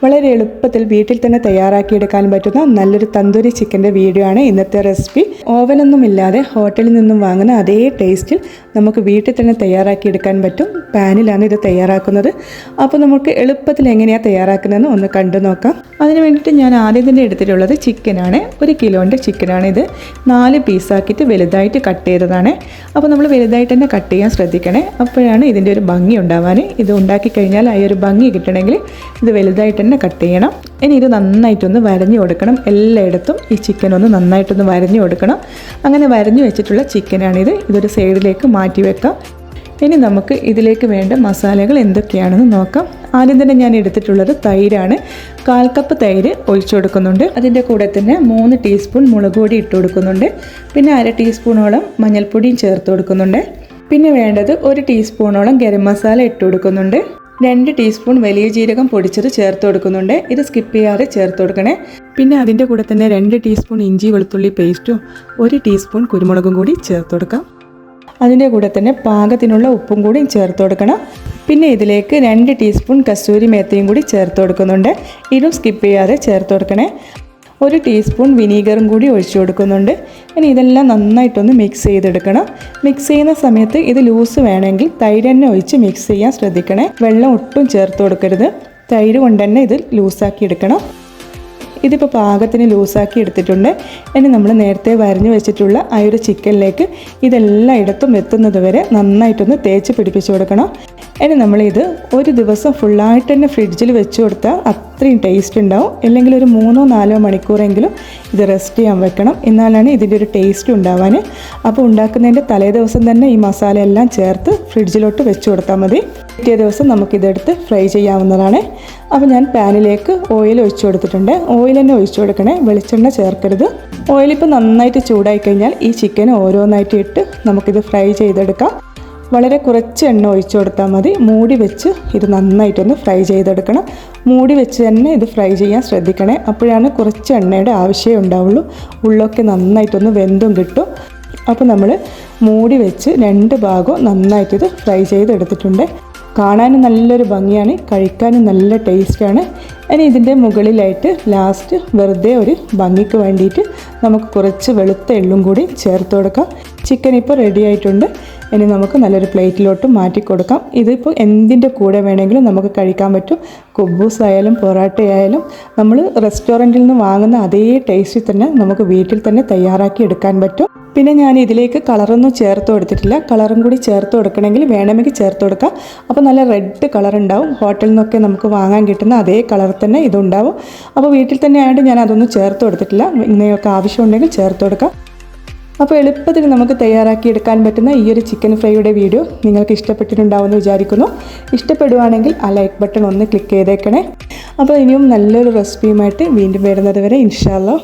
വളരെ എളുപ്പത്തിൽ വീട്ടിൽ തന്നെ തയ്യാറാക്കിയെടുക്കാൻ പറ്റുന്ന നല്ലൊരു തന്തൂരി ചിക്കൻ്റെ വീഡിയോ ആണ് ഇന്നത്തെ റെസിപ്പി. ഓവനൊന്നും ഇല്ലാതെ ഹോട്ടലിൽ നിന്നും വാങ്ങുന്ന അതേ ടേസ്റ്റിൽ നമുക്ക് വീട്ടിൽ തന്നെ തയ്യാറാക്കിയെടുക്കാൻ പറ്റും. പാനിലാണ് ഇത് തയ്യാറാക്കുന്നത്. അപ്പോൾ നമുക്ക് എളുപ്പത്തിൽ എങ്ങനെയാണ് തയ്യാറാക്കുന്നതെന്ന് ഒന്ന് കണ്ടു നോക്കാം. അതിന് വേണ്ടിയിട്ട് ഞാൻ ആദ്യം തന്നെ എടുത്തിട്ടുള്ളത് ചിക്കനാണ്. 1 കിലോൻ്റെ ചിക്കനാണിത്. 4 പീസാക്കിയിട്ട് വലുതായിട്ട് കട്ട് ചെയ്തതാണ്. അപ്പോൾ നമ്മൾ വലുതായിട്ട് തന്നെ കട്ട് ചെയ്യാൻ ശ്രദ്ധിക്കണേ. അപ്പോഴാണ് ഇതിൻ്റെ ഒരു ഭംഗി ഉണ്ടാവാൻ. ഇത് ഉണ്ടാക്കി കഴിഞ്ഞാൽ ആ ഒരു ഭംഗി കിട്ടണമെങ്കിൽ ഇത് വലുതായിട്ട് തന്നെ കട്ട് ചെയ്യണം. ഇനി ഇത് നന്നായിട്ടൊന്ന് വരഞ്ഞു കൊടുക്കണം. എല്ലായിടത്തും ഈ ചിക്കൻ ഒന്ന് നന്നായിട്ടൊന്ന് വരഞ്ഞു കൊടുക്കണം. അങ്ങനെ വരഞ്ഞു വെച്ചിട്ടുള്ള ചിക്കനാണിത്. ഇതൊരു സൈഡിലേക്ക് മാറ്റി വെക്കാം. ഇനി നമുക്ക് ഇതിലേക്ക് വേണ്ട മസാലകൾ എന്തൊക്കെയാണെന്ന് നോക്കാം. ആദ്യം തന്നെ ഞാൻ എടുത്തിട്ടുള്ളത് തൈരാണ്. 1/4 കപ്പ് തൈര് ഒഴിച്ചു കൊടുക്കുന്നുണ്ട്. അതിൻ്റെ കൂടെ തന്നെ 3 ടീസ്പൂൺ മുളക് പൊടി ഇട്ട് കൊടുക്കുന്നുണ്ട്. പിന്നെ 1/2 ടീസ്പൂണോളം മഞ്ഞൾപ്പൊടിയും ചേർത്ത് കൊടുക്കുന്നുണ്ട്. പിന്നെ വേണ്ടത് 1 ടീസ്പൂണോളം ഗരം മസാല ഇട്ട് കൊടുക്കുന്നുണ്ട്. 2 ടീസ്പൂൺ വലിയ ജീരകം പൊടിച്ചത് ചേർത്ത് കൊടുക്കുന്നുണ്ട്. ഇത് സ്കിപ്പ് ചെയ്യാതെ ചേർത്ത് കൊടുക്കണേ. പിന്നെ അതിൻ്റെ കൂടെ തന്നെ 2 ടീസ്പൂൺ ഇഞ്ചി വെളുത്തുള്ളി പേസ്റ്റും 1 ടീസ്പൂൺ കുരുമുളകും കൂടി ചേർത്ത് കൊടുക്കാം. അതിൻ്റെ കൂടെ തന്നെ പാകത്തിനുള്ള ഉപ്പും കൂടി ചേർത്ത് കൊടുക്കണം. പിന്നെ ഇതിലേക്ക് 2 ടീസ്പൂൺ കസൂരി മേത്തിയും കൂടി ചേർത്ത് കൊടുക്കുന്നുണ്ട്. ഇതും സ്കിപ്പ് ചെയ്യാതെ ചേർത്ത് കൊടുക്കണേ. 1 ടീസ്പൂൺ വിനീഗറും കൂടി ഒഴിച്ചു കൊടുക്കുന്നുണ്ട്. ഇനി ഇതെല്ലാം നന്നായിട്ടൊന്ന് മിക്സ് ചെയ്തെടുക്കണം. മിക്സ് ചെയ്യുന്ന സമയത്ത് ഇത് ലൂസ് വേണമെങ്കിൽ തൈര് തന്നെ ഒഴിച്ച് മിക്സ് ചെയ്യാൻ ശ്രദ്ധിക്കണേ. വെള്ളം ഒട്ടും ചേർത്ത് കൊടുക്കരുത്. തൈര് കൊണ്ട് തന്നെ ഇത് ലൂസാക്കി എടുക്കണം. ഇതിപ്പോൾ പാകത്തിന് ലൂസാക്കി എടുത്തിട്ടുണ്ട്. ഇനി നമ്മൾ നേരത്തെ വരഞ്ഞു വെച്ചിട്ടുള്ള ആ ഒരു ചിക്കനിലേക്ക് ഇതെല്ലായിടത്തും എത്തുന്നത് വരെ നന്നായിട്ടൊന്ന് തേച്ച് പിടിപ്പിച്ച് കൊടുക്കണം. ഇനി നമ്മളിത് ഒരു ദിവസം ഫുള്ളായിട്ട് തന്നെ ഫ്രിഡ്ജിൽ വെച്ച് കൊടുത്താൽ അത്രയും ടേസ്റ്റ് ഉണ്ടാവും. അല്ലെങ്കിൽ ഒരു 3-4 മണിക്കൂറെങ്കിലും ഇത് റെസ്റ്റ് ചെയ്യാൻ വെക്കണം. എന്നാലാണ് ഇതിൻ്റെ ഒരു ടേസ്റ്റ് ഉണ്ടാവാൻ. അപ്പോൾ ഉണ്ടാക്കുന്നതിൻ്റെ തലേ ദിവസം തന്നെ ഈ മസാല എല്ലാം ചേർത്ത് ഫ്രിഡ്ജിലോട്ട് വെച്ച് കൊടുത്താൽ മതി. പിറ്റേ ദിവസം നമുക്കിതെടുത്ത് ഫ്രൈ ചെയ്യാവുന്നതാണ്. അപ്പോൾ ഞാൻ പാനിലേക്ക് ഓയിൽ ഒഴിച്ചു കൊടുത്തിട്ടുണ്ട്. ഓയിൽ തന്നെ ഒഴിച്ചു കൊടുക്കണേ, വെളിച്ചെണ്ണ ചേർക്കരുത്. ഓയിലിപ്പോൾ നന്നായിട്ട് ചൂടായി കഴിഞ്ഞാൽ ഈ ചിക്കൻ ഓരോന്നായിട്ട് ഇട്ട് നമുക്കിത് ഫ്രൈ ചെയ്തെടുക്കാം. വളരെ കുറച്ച് എണ്ണ ഒഴിച്ചു കൊടുത്താൽ മതി. മൂടി വെച്ച് ഇത് നന്നായിട്ടൊന്ന് ഫ്രൈ ചെയ്തെടുക്കണം. മൂടി വെച്ച് തന്നെ ഇത് ഫ്രൈ ചെയ്യാൻ ശ്രദ്ധിക്കണേ. അപ്പോഴാണ് കുറച്ച് എണ്ണയുടെ ആവശ്യമേ ഉണ്ടാവുള്ളൂ. ഉള്ളൊക്കെ നന്നായിട്ടൊന്ന് വെന്തും കിട്ടും. അപ്പോൾ നമ്മൾ മൂടി വെച്ച് 2 ഭാഗവും നന്നായിട്ടിത് ഫ്രൈ ചെയ്തെടുത്തിട്ടുണ്ട്. കാണാനും നല്ലൊരു ഭംഗിയാണ്, കഴിക്കാനും നല്ല ടേസ്റ്റാണ്. ഇനി ഇതിൻ്റെ മുകളിലായിട്ട് ലാസ്റ്റ് വെറുതെ ഒരു ഭംഗിക്ക് വേണ്ടിയിട്ട് നമുക്ക് കുറച്ച് വെളുത്ത എള്ളും കൂടി ചേർത്ത് കൊടുക്കാം. ചിക്കൻ ഇപ്പോൾ റെഡി ആയിട്ടുണ്ട്. ഇനി നമുക്ക് നല്ലൊരു പ്ലേറ്റിലോട്ട് മാറ്റി കൊടുക്കാം. ഇതിപ്പോൾ എന്തിൻ്റെ കൂടെ വേണമെങ്കിലും നമുക്ക് കഴിക്കാൻ പറ്റും. കുബൂസ് ആയാലും പൊറാട്ട ആയാലും നമ്മൾ റെസ്റ്റോറൻറ്റിൽ നിന്ന് വാങ്ങുന്ന അതേ ടേസ്റ്റിൽ തന്നെ നമുക്ക് വീട്ടിൽ തന്നെ തയ്യാറാക്കി എടുക്കാൻ പറ്റും. പിന്നെ ഞാൻ ഇതിലേക്ക് കളറൊന്നും ചേർത്ത് കൊടുത്തിട്ടില്ല. കളറും കൂടി ചേർത്ത് കൊടുക്കണമെങ്കിൽ വേണമെങ്കിൽ ചേർത്ത് കൊടുക്കാം. അപ്പോൾ നല്ല റെഡ് കളർ ഉണ്ടാവും. ഹോട്ടലിൽ നിന്നൊക്കെ നമുക്ക് വാങ്ങാൻ കിട്ടുന്ന അതേ കളർ തന്നെ ഇതുണ്ടാവും. അപ്പോൾ വീട്ടിൽ തന്നെ ആയതുകൊണ്ട് ഞാൻ അതൊന്നും ചേർത്ത് കൊടുത്തിട്ടില്ല. നിങ്ങൾക്ക് ആവശ്യമുണ്ടെങ്കിൽ ചേർത്ത് കൊടുക്കാം. അപ്പോൾ എളുപ്പത്തിൽ നമുക്ക് തയ്യാറാക്കിയെടുക്കാൻ പറ്റുന്ന ഈ ഒരു ചിക്കൻ ഫ്രൈയുടെ വീഡിയോ നിങ്ങൾക്ക് ഇഷ്ടപ്പെട്ടിട്ടുണ്ടാവുമെന്ന് വിചാരിക്കുന്നു. ഇഷ്ടപ്പെടുവാണെങ്കിൽ ആ ലൈക്ക് ബട്ടൺ ഒന്ന് ക്ലിക്ക് ചെയ്തേക്കണേ. അപ്പോൾ ഇനിയും നല്ലൊരു റെസിപ്പിയുമായിട്ട് വീണ്ടും വരുന്നത് വരെ ഇൻഷാ അല്ലാഹ്.